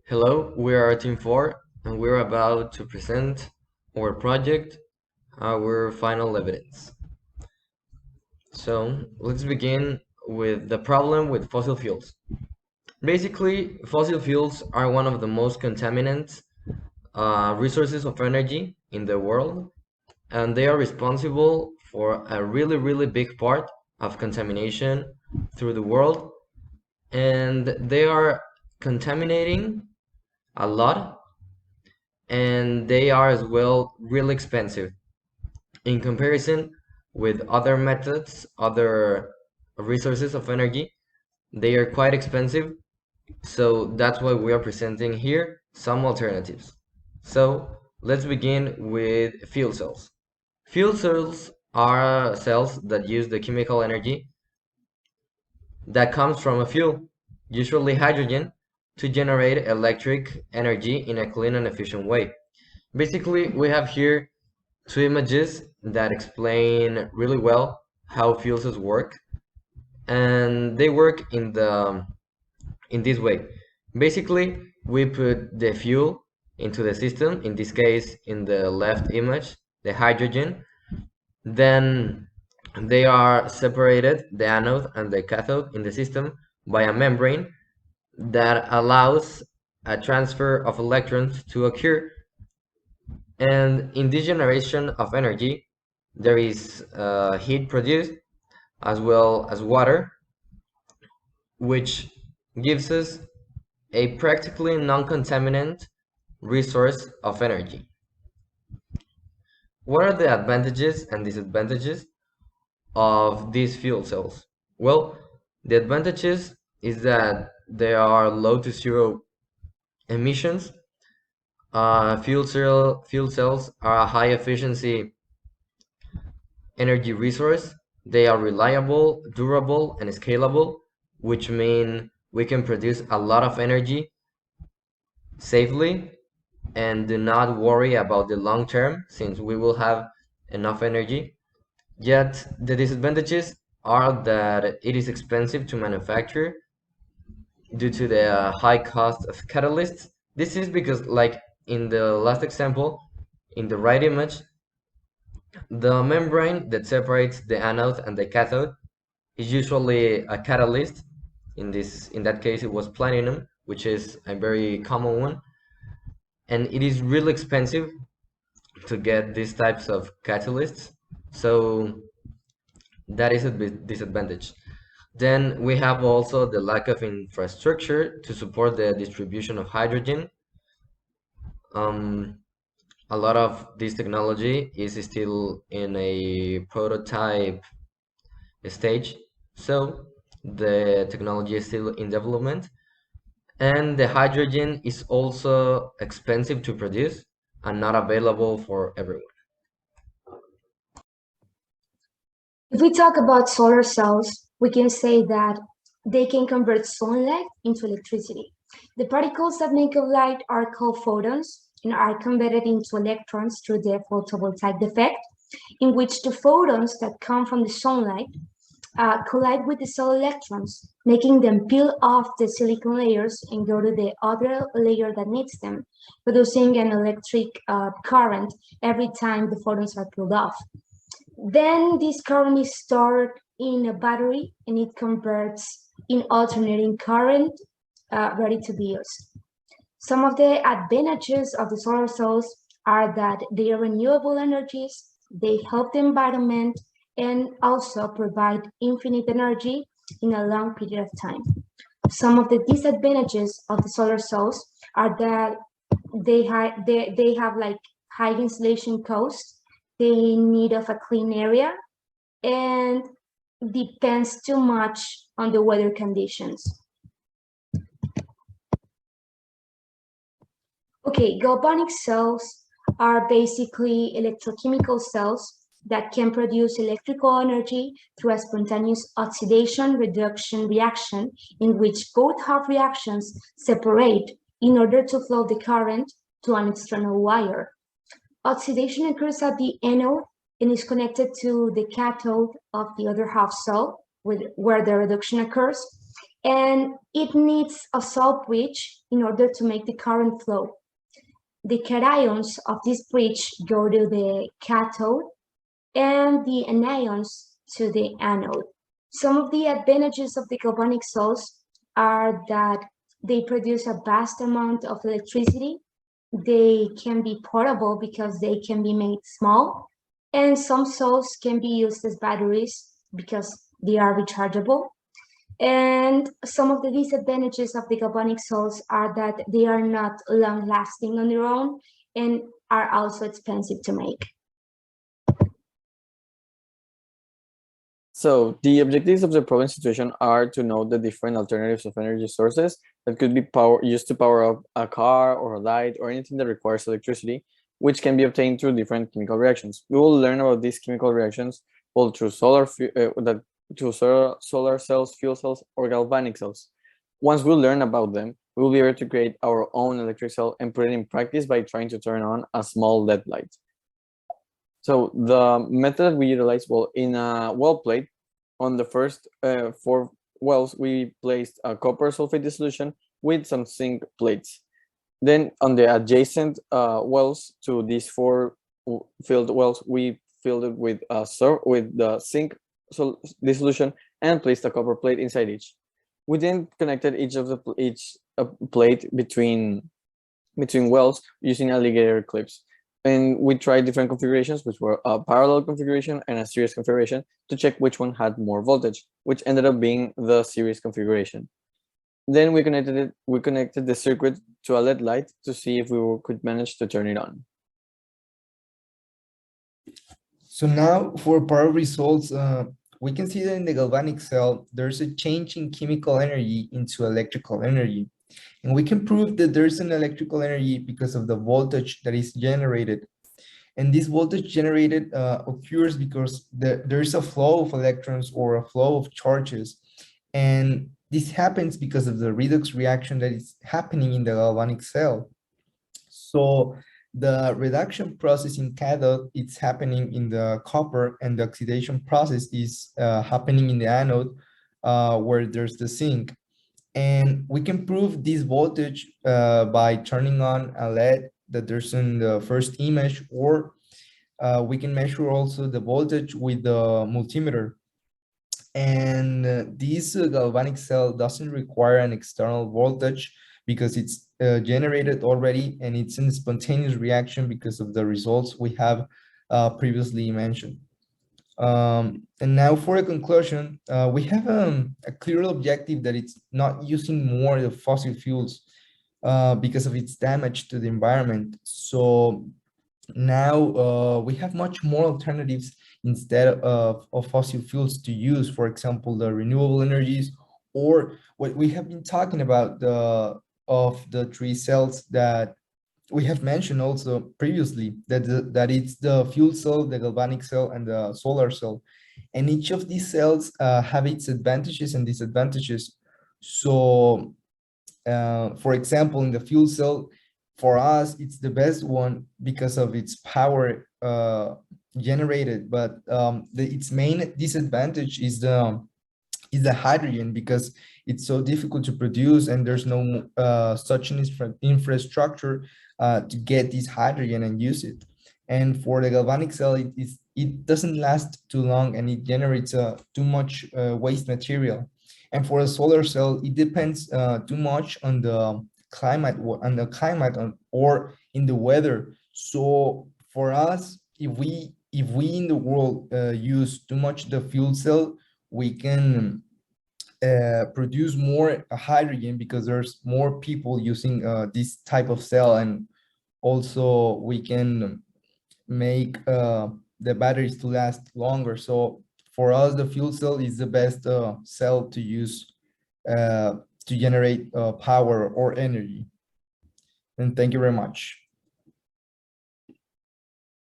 Hello, we are Team 4 and we're about to present our project, our final evidence. So let's begin with the problem with fossil fuels. Basically, fossil fuels are one of the most contaminant resources of energy in the world, and they are responsible for a really big part of contamination through the world, and they are contaminating a lot, and they are as well really expensive in comparison with other methods, other resources of energy. They are quite expensive, so that's why we are presenting here some alternatives. So let's begin with fuel cells. Fuel cells are cells that use the chemical energy that comes from a fuel, usually hydrogen, to generate electric energy in a clean and efficient way. Basically, we have here two images that explain really well how fuel cells work, and they work in this way. Basically, we put the fuel into the system, in this case in the left image, the hydrogen. Then they are separated, the anode and the cathode, in the system by a membrane that allows a transfer of electrons to occur. And in this generation of energy, there is heat produced as well as water, which gives us a practically non-contaminant resource of energy. What are the advantages and disadvantages of these fuel cells? Well, the advantages is that they are low to zero emissions. Fuel cells are a high efficiency energy resource. They are reliable, durable, and scalable, which mean we can produce a lot of energy safely and do not worry about the long term since we will have enough energy. Yet the disadvantages are that it is expensive to manufacture due to the high cost of catalysts. This is because, like in the last example, in the right image, the membrane that separates the anode and the cathode is usually a catalyst. In that case, it was platinum, which is a very common one, and it is really expensive to get these types of catalysts. So that is a disadvantage. Then we have also the lack of infrastructure to support the distribution of hydrogen. Um, a lot of this technology is still in a prototype stage, so the technology is still in development. And the hydrogen is also expensive to produce and not available for everyone. If we talk about solar cells, we can say that they can convert sunlight into electricity. The particles that make up light are called photons and are converted into electrons through the photovoltaic effect, in which the photons that come from the sunlight collide with the cell electrons, making them peel off the silicon layers and go to the other layer that needs them, producing an electric current every time the photons are peeled off. Then this current is stored in a battery and it converts in alternating current ready to be used. Some of the advantages of the solar cells are that they are renewable energies, they help the environment, and also provide infinite energy in a long period of time. Some of the disadvantages of the solar cells are that they have like high installation costs, they need of a clean area, and depends too much on the weather conditions. Okay, galvanic cells are basically electrochemical cells that can produce electrical energy through a spontaneous oxidation reduction reaction in which both half reactions separate in order to flow the current to an external wire. Oxidation occurs at the anode and is connected to the cathode of the other half cell where the reduction occurs. and it needs a salt bridge in order to make the current flow. The cations of this bridge go to the cathode and the anions to the anode. Some of the advantages of the galvanic cells are that they produce a vast amount of electricity. They can be portable because they can be made small, and some cells can be used as batteries because they are rechargeable. And some of the disadvantages of the galvanic cells are that they are not long lasting on their own and are also expensive to make. So the objectives of the problem situation are to know the different alternatives of energy sources that could be used to power up a car or a light or anything that requires electricity, which can be obtained through different chemical reactions. We will learn about these chemical reactions both through solar cells, fuel cells, or galvanic cells. Once we learn about them, we will be able to create our own electric cell and put it in practice by trying to turn on a small LED light. So the method we utilize, well, in a well plate, on the first 4 wells, we placed a copper sulfate dissolution with some zinc plates. Then on the adjacent wells to these 4 filled wells, we filled it with the zinc dissolution and placed a copper plate inside each. We then connected each plate between wells using alligator clips. And we tried different configurations, which were a parallel configuration and a series configuration, to check which one had more voltage, which ended up being the series configuration. Then we connected the circuit to a LED light to see if we could manage to turn it on. So now for power results, we can see that in the galvanic cell, there's a change in chemical energy into electrical energy. And we can prove that there's an electrical energy because of the voltage that is generated. And this voltage generated occurs because there's a flow of electrons or a flow of charges. And this happens because of the redox reaction that is happening in the galvanic cell. So the reduction process in cathode, it's happening in the copper, and the oxidation process is happening in the anode where there's the zinc. And we can prove this voltage by turning on a LED that there's in the first image, or we can measure also the voltage with the multimeter. And this galvanic cell doesn't require an external voltage because it's generated already, and it's in spontaneous reaction because of the results we have previously mentioned. And now for a conclusion, we have a clear objective that it's not using more of fossil fuels because of its damage to the environment. So now we have much more alternatives instead of fossil fuels to use, for example, the renewable energies, or what we have been talking about, of the 3 cells that we have mentioned also previously, that it's the fuel cell, the galvanic cell, and the solar cell. And each of these cells have its advantages and disadvantages. So, for example, in the fuel cell, for us, it's the best one because of its power generated. But its main disadvantage is the hydrogen, because it's so difficult to produce, and there's no such an infrastructure to get this hydrogen and use it. And for the galvanic cell, it doesn't last too long, and it generates too much waste material. And for a solar cell, it depends too much on the climate, or in the weather. So for us, if we in the world use too much the fuel cell, we can produce more hydrogen because there's more people using this type of cell, and also we can make the batteries to last longer. So for us, the fuel cell is the best cell to use to generate power or energy. And thank you very much.